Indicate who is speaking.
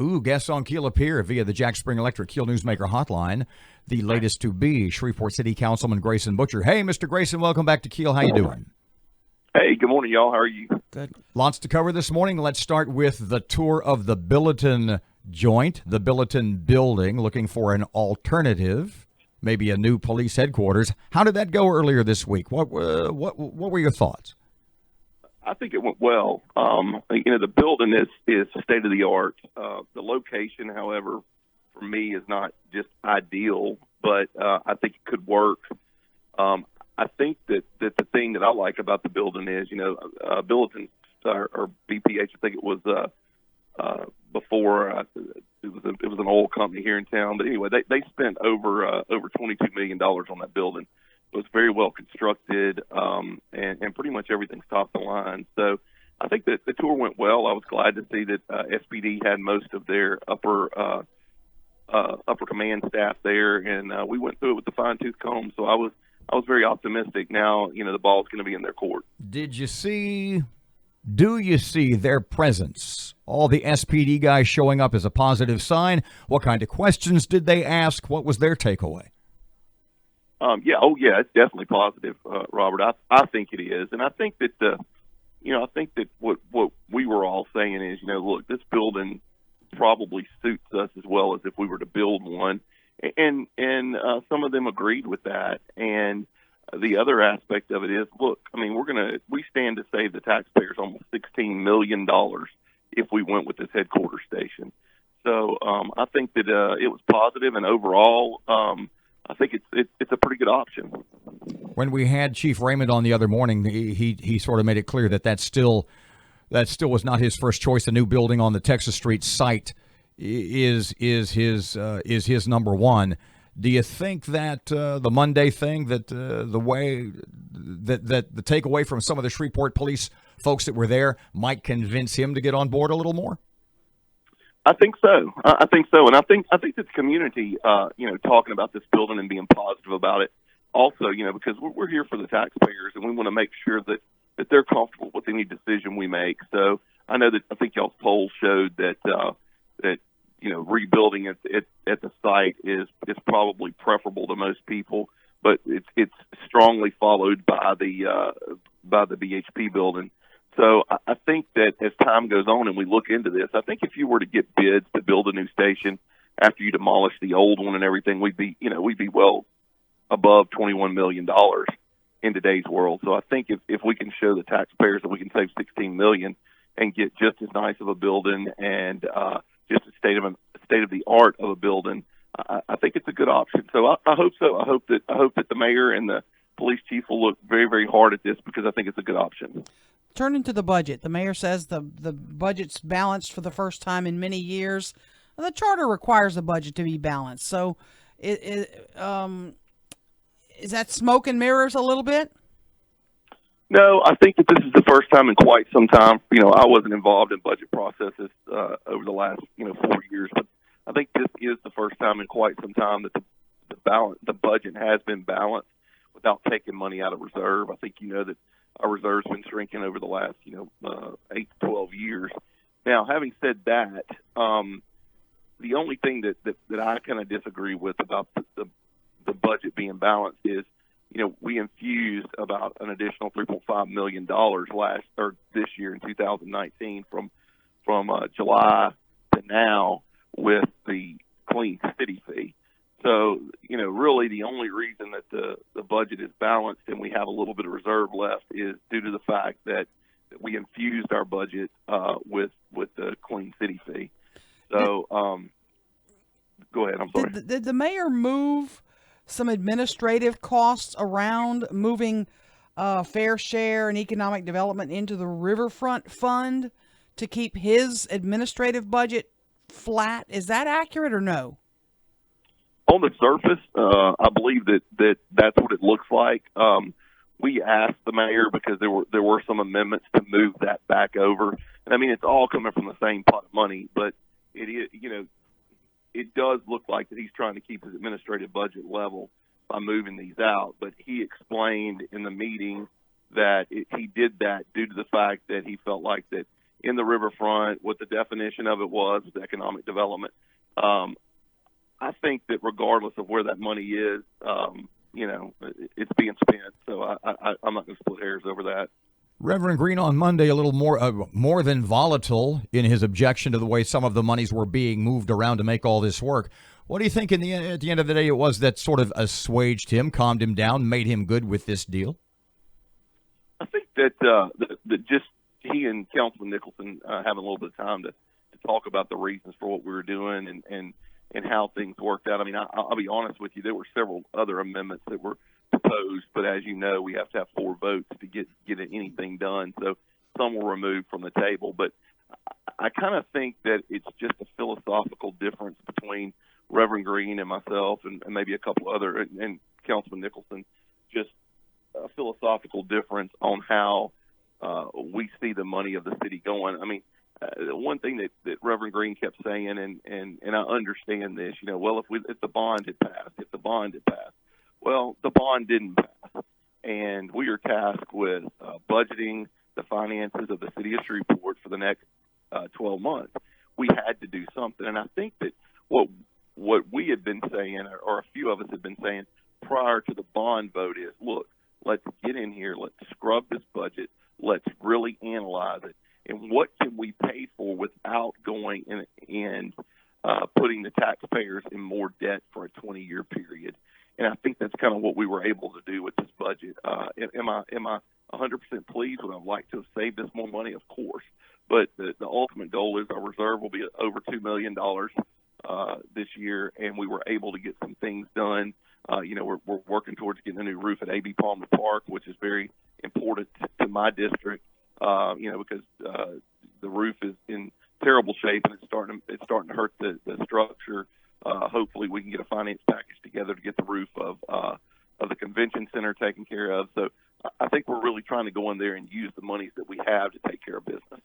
Speaker 1: Guests on Keel appear via the Jack Spring Electric Keel Newsmaker hotline. The latest to be Shreveport City Councilman Grayson Boucher. Hey, Mr. Grayson, welcome back to Keel. How you doing?
Speaker 2: Hey, good morning, y'all. How are you?
Speaker 1: Good. Lots to cover this morning. Let's start with the tour of the Billiton joint, the Billiton building, looking for an alternative, maybe a new police headquarters. How did that go earlier this week? What were your thoughts?
Speaker 2: I think it went well. The building is state of the art. The location, however, for me is not just ideal, but I think it could work. I think that the thing that I like about the building is, Billiton or BPH, I think it was before it was an oil company here in town. But anyway, they spent over $22 million on that building. It was very well constructed, and pretty much everything's top of the line. So I think that the tour went well. I was glad to see that SPD had most of their upper command staff there, and we went through it with the fine-tooth comb. So I was very optimistic. Now, the ball's going to be in their court.
Speaker 1: Do you see their presence, all the SPD guys showing up, as a positive sign? What kind of questions did they ask? What was their takeaway?
Speaker 2: It's definitely positive, Robert. I think it is, and I think that what we were all saying is, look, this building probably suits us as well as if we were to build one, and some of them agreed with that. And the other aspect of it is, look, we stand to save the taxpayers almost $16 million if we went with this headquarters station. So I think that it was positive, and overall, I think it's a pretty good option.
Speaker 1: When we had Chief Raymond on the other morning, he sort of made it clear that still was not his first choice. The new building on the Texas Street site is his number one. Do you think that the Monday thing, that the way that the takeaway from some of the Shreveport police folks that were there might convince him to get on board a little more?
Speaker 2: I think so. I think so, and I think that the community, talking about this building and being positive about it, also, because we're here for the taxpayers, and we want to make sure that they're comfortable with any decision we make. So I think y'all's poll showed that rebuilding at the site is probably preferable to most people, but it's strongly followed by the BHP building. So I think that as time goes on and we look into this, I think if you were to get bids to build a new station after you demolish the old one and everything, we'd be well above $21 million in today's world. So I think if we can show the taxpayers that we can save $16 million and get just as nice of a building and just a state of the art of a building, I think it's a good option. So I hope so. I hope that the mayor and the police chief will look very, very hard at this, because I think it's a good option.
Speaker 3: Turning to the budget, the mayor says the budget's balanced for the first time in many years. The charter requires the budget to be balanced. So is that smoke and mirrors a little bit?
Speaker 2: No, I think that this is the first time in quite some time. I wasn't involved in budget processes over the last 4 years, but I think this is the first time in quite some time that the budget has been balanced without taking money out of reserve. I think that our reserve's been shrinking over the last 8 to 12 years. Now, having said that, the only thing that I kind of disagree with about the budget being balanced is, we infused about an additional $3.5 million this year in 2019 from July to now with the clean city fee. So, really the only reason that the budget is balanced and we have a little bit of reserve left is due to the fact that we infused our budget with the clean city fee. So, go ahead. I'm sorry.
Speaker 3: Did the mayor move some administrative costs around, moving fair share and economic development into the Riverfront Fund to keep his administrative budget flat? Is that accurate or no?
Speaker 2: On the surface, I believe that's what it looks like. We asked the mayor because there were some amendments to move that back over, and it's all coming from the same pot of money. But it is, it does look like that he's trying to keep his administrative budget level by moving these out. But he explained in the meeting that he did that due to the fact that he felt like that in the riverfront, what the definition of it was economic development. I think that regardless of where that money is, it's being spent. So I'm not going to split hairs over that.
Speaker 1: Reverend Green on Monday, a little more than volatile in his objection to the way some of the monies were being moved around to make all this work. What do you think at the end of the day it was that sort of assuaged him, calmed him down, made him good with this deal?
Speaker 2: I think that that just he and Councilman Nicholson having a little bit of time to talk about the reasons for what we were doing and how things worked out. I mean, I'll be honest with you, there were several other amendments that were proposed, but as you know, we have to have 4 votes to get anything done. So some were removed from the table. But I kind of think that it's just a philosophical difference between Reverend Green and myself and maybe a couple other, and Councilman Nicholson, just a philosophical difference on how we see the money of the city going. I mean, one thing that Reverend Green kept saying, and I understand this, well, if the bond had passed, well, the bond didn't pass, and we are tasked with budgeting the finances of the city of Shreveport for the next 12 months. We had to do something, and I think that what we had been saying, or a few of us had been saying prior to the bond vote is, look, let's get in here, let's scrub this budget, let's really analyze it, and what can we pay for without going and putting the taxpayers in more debt for a 20-year period. And I think that's kind of what we were able to do with this budget. Am I 100% pleased? Would I like to have saved us more money? Of course. But the ultimate goal is our reserve will be over $2 million this year, and we were able to get some things done. We're working towards getting a new roof at A.B. Palmer Park, which is very important to my district, because the roof is in terrible shape and it's starting to hurt the structure. Hopefully we can get a finance package together to get the roof of the convention center taken care of. So I think we're really trying to go in there and use the monies that we have to take care of business.